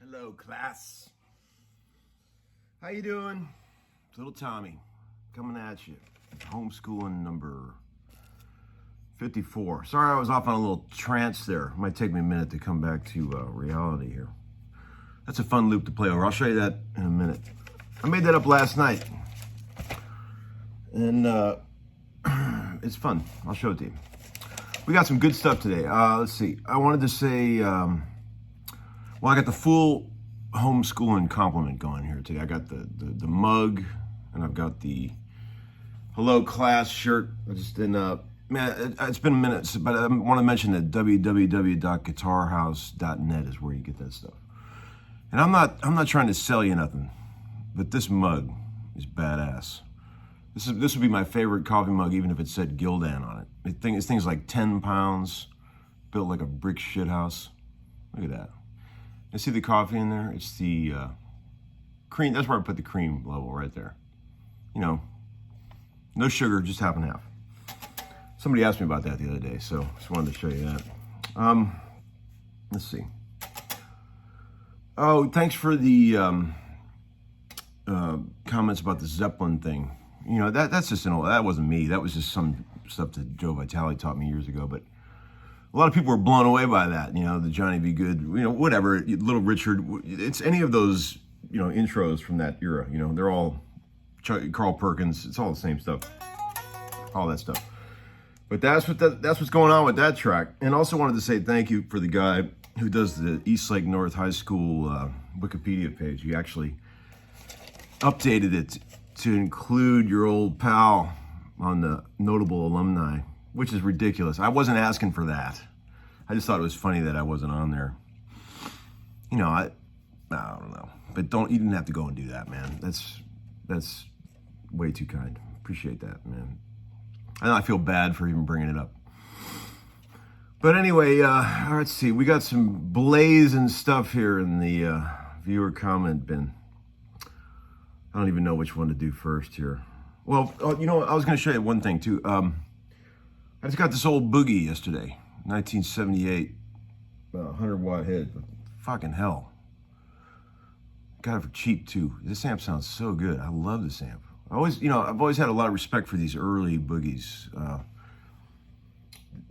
Hello, class. How you doing? It's little Tommy coming at you. Homeschooling number 54. Sorry I was off on a little trance there. Might take me a minute to come back to reality here. That's a fun loop to play over. I'll show you that in a minute. I made that up last night. And it's fun. I'll show it to you. We got some good stuff today. Let's see. I wanted to say, well, I got the full homeschooling compliment going here today. I got the mug, and I've got the hello class shirt. I just didn't, man, it's been minutes, but I want to mention that www.guitarhouse.net is where you get that stuff. And I'm not trying to sell you nothing, but this mug is badass. This would be my favorite coffee mug, even if it said Gildan on it. This thing's like 10 pounds, built like a brick shithouse. Look at that. You see the coffee in there? It's the cream. That's where I put the cream level right there. You know, no sugar, just half and half. Somebody asked me about that the other day, so just wanted to show you that. Let's see. Oh, thanks for the comments about the Zeppelin thing. You know, that's just that wasn't me. That was just some stuff that Joe Vitale taught me years ago. But a lot of people were blown away by that. You know, the Johnny B. Good, you know, whatever, Little Richard. It's any of those, you know, intros from that era. You know, they're all Carl Perkins. It's all the same stuff. All that stuff. But that's what's going on with that track. And also wanted to say thank you for the guy who does the Eastlake North High School Wikipedia page. He actually updated it to include your old pal on the notable alumni, which is ridiculous. I wasn't asking for that. I just thought it was funny that I wasn't on there. You know, I don't know. But you didn't have to go and do that, man. That's way too kind. Appreciate that, man. I feel bad for even bringing it up. But anyway, let's see. We got some blazing stuff here in the viewer comment bin. I don't even know which one to do first here. Well, you know what? I was going to show you one thing, too. I just got this old boogie yesterday, 1978, 100-watt head. Fucking hell. Got it for cheap, too. This amp sounds so good. I love this amp. I've always had a lot of respect for these early boogies.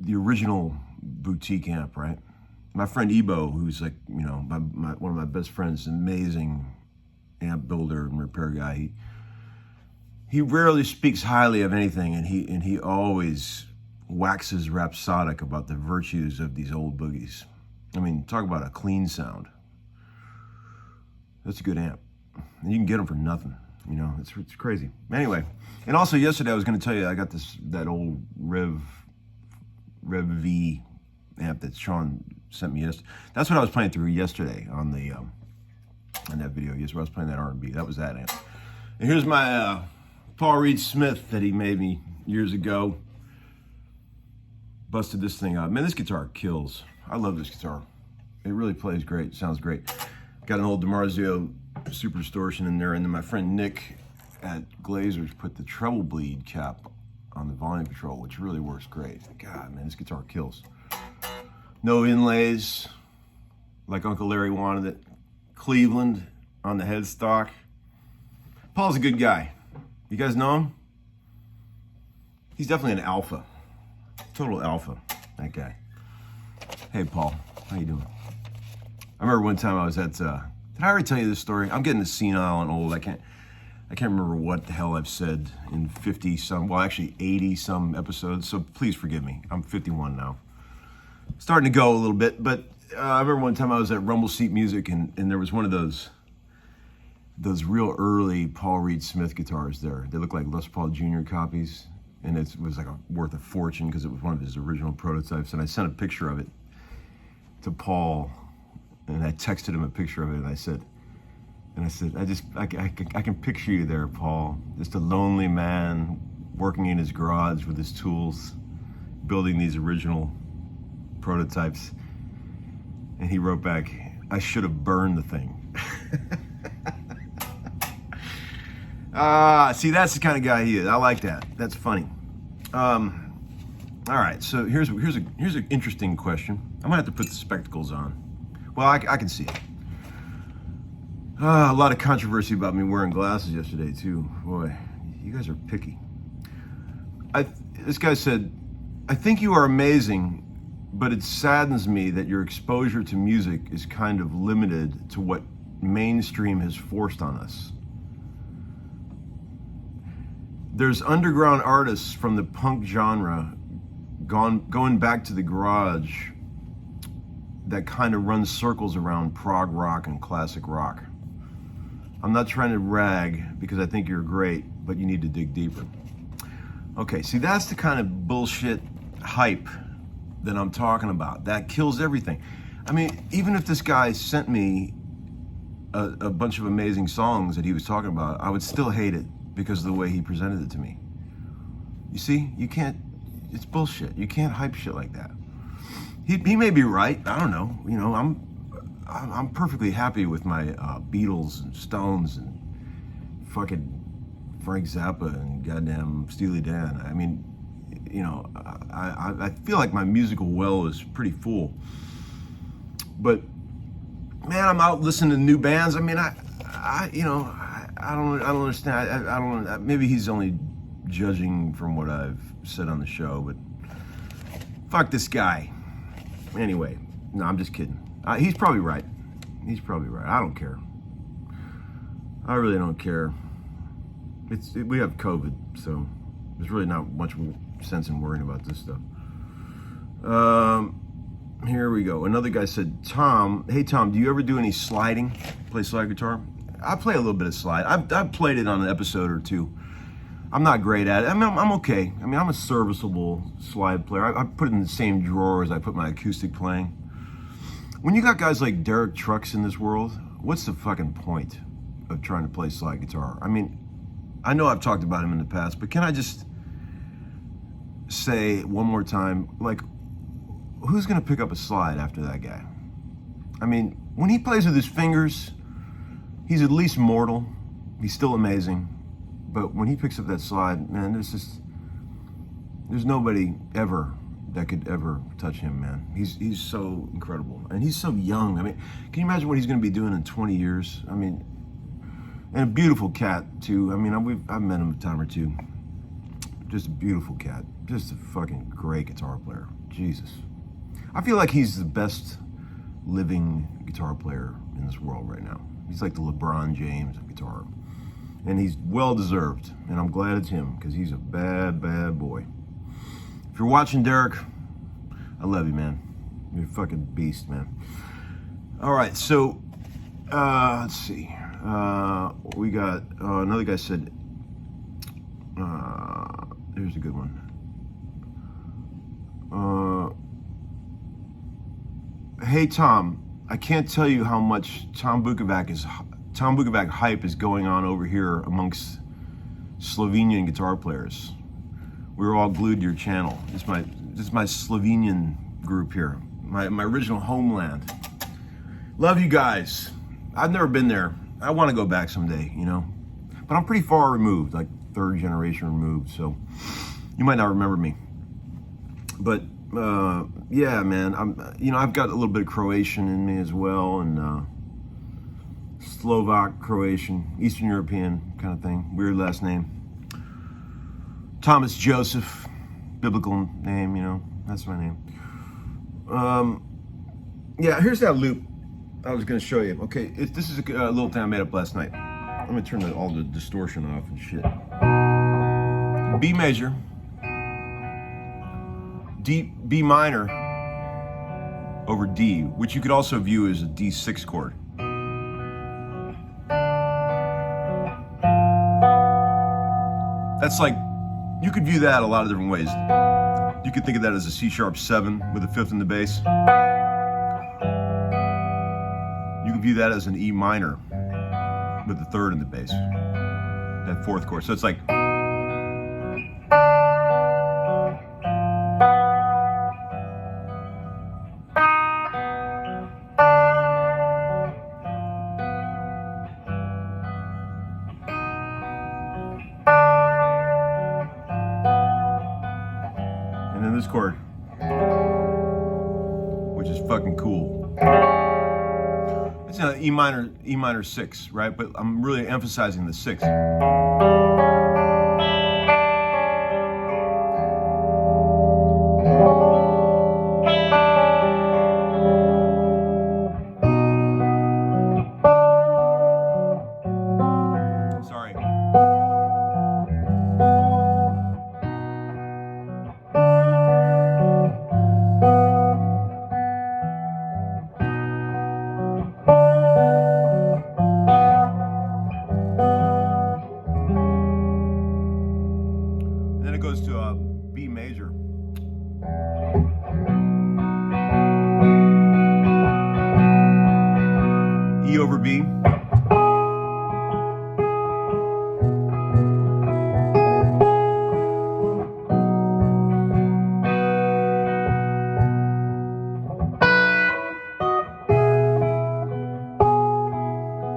The original boutique amp, right? My friend Ebo, who's like, one of my best friends, an amazing amp builder and repair guy. He rarely speaks highly of anything, and he always waxes rhapsodic about the virtues of these old boogies. I mean, talk about a clean sound. That's a good amp. And you can get them for nothing. It's crazy. Anyway, and also yesterday I was going to tell you I got that old Rev V amp that Sean sent me yesterday. That's what I was playing through yesterday on that video. Yes, where I was playing that R&B. That was that amp. And here's my Paul Reed Smith that he made me years ago. Busted this thing out. Man, this guitar kills. I love this guitar. It really plays great. Sounds great. Got an old DiMarzio Super Distortion in there, and then my friend Nick at Glazer's put the treble bleed cap on the volume control, which really works great. God, man, this guitar kills. No inlays, like Uncle Larry wanted it. Cleveland on the headstock. Paul's a good guy. You guys know him? He's definitely an alpha. Total alpha, that guy. Hey, Paul, how you doing? I remember one time I was at, did I already tell you this story? I'm getting senile and old. I can't remember what the hell I've said in 80 some episodes, so please forgive me. I'm 51 now. Starting to go a little bit, but I remember one time I was at Rumble Seat Music, and there was one of those real early Paul Reed Smith guitars there. They look like Les Paul Jr. copies, and it was like worth a fortune because it was one of his original prototypes, and I sent a picture of it to Paul, and I texted him a picture of it, and I said, I can picture you there, Paul, just a lonely man working in his garage with his tools, building these original prototypes. And he wrote back, I should have burned the thing. See, that's the kind of guy he is. I like that. That's funny. All right, so here's an interesting question. I'm gonna have to put the spectacles on. Well, I can see it. A lot of controversy about me wearing glasses yesterday too. Boy, you guys are picky. This guy said, I think you are amazing, but it saddens me that your exposure to music is kind of limited to what mainstream has forced on us. There's underground artists from the punk genre going back to the garage that kind of runs circles around prog rock and classic rock. I'm not trying to rag because I think you're great, but you need to dig deeper. Okay, see, that's the kind of bullshit hype that I'm talking about. That kills everything. I mean, even if this guy sent me a bunch of amazing songs that he was talking about, I would still hate it because of the way he presented it to me. You see, you can't, it's bullshit. You can't hype shit like that. He may be right. I don't know. I'm perfectly happy with my Beatles and Stones and fucking Frank Zappa and goddamn Steely Dan. I mean, I feel like my musical well is pretty full. But man, I'm out listening to new bands. I mean, I don't understand. I don't. Maybe he's only judging from what I've said on the show, but fuck this guy. Anyway, no, I'm just kidding. He's probably right. He's probably right. I don't care. I really don't care. We have COVID, so there's really not much sense in worrying about this stuff. Here we go. Another guy said, Tom, hey Tom, do you ever do any sliding? Play slide guitar? I play a little bit of slide. I've played it on an episode or two. I'm not great at it. I mean, I'm okay. I mean, I'm a serviceable slide player. I put it in the same drawer as I put my acoustic playing. When you got guys like Derek Trucks in this world, what's the fucking point of trying to play slide guitar? I mean, I know I've talked about him in the past, but can I just say one more time, like, who's gonna pick up a slide after that guy? I mean, when he plays with his fingers, he's at least mortal. He's still amazing. But when he picks up that slide, man, there's nobody ever that could ever touch him, man. He's so incredible. And he's so young. I mean, can you imagine what he's gonna be doing in 20 years? I mean, And a beautiful cat too. I mean, I've met him a time or two. Just a beautiful cat. Just a fucking great guitar player. Jesus. I feel like he's the best living guitar player in this world right now. He's like the LeBron James of guitar. And he's well deserved. And I'm glad it's him, because he's a bad, bad boy. If you're watching, Derek, I love you, man. You're a fucking beast, man. All right, so let's see. We got another guy said, here's a good one. Hey Tom, I can't tell you how much Tom Bukovac hype is going on over here amongst Slovenian guitar players. We're all glued to your channel. This is my Slovenian group here, my original homeland. Love you guys. I've never been there. I want to go back someday, you know, but I'm pretty far removed, like third generation removed, so you might not remember me. But yeah, man, I've got a little bit of Croatian in me as well, and Slovak, Croatian, Eastern European kind of thing. Weird last name. Thomas Joseph, biblical name, you know, that's my name. Yeah, here's that loop I was going to show you. Okay, this is a little thing I made up last night. I'm going to turn all the distortion off and shit. B major, B minor over D, which you could also view as a D6 chord. That's like, you could view that a lot of different ways. You could think of that as a C#7 with a fifth in the bass. You can view that as an E minor with the third in the bass, that fourth chord. So it's like, and then this chord, which is fucking cool. It's an E minor 6, right? But I'm really emphasizing the 6. Sorry. And then it goes to B major. E over B.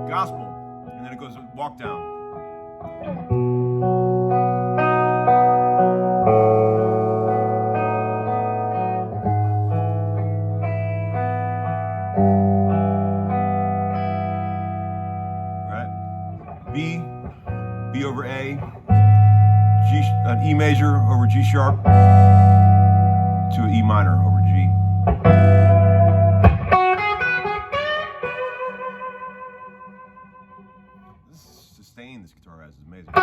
Gospel, and then it goes walk down. Right? B over A, an E major over G sharp to an E minor over G. Sustain this guitar has is amazing.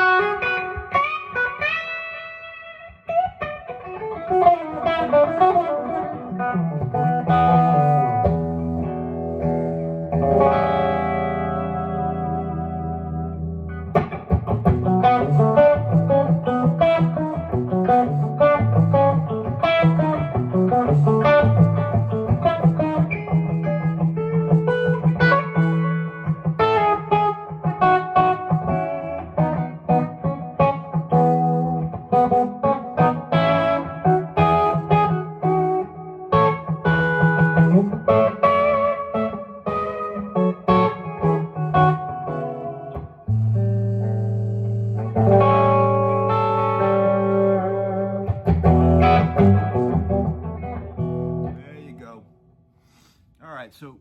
All right, so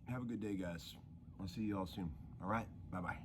have a good day, guys. I'll see you all soon. All right? Bye-bye.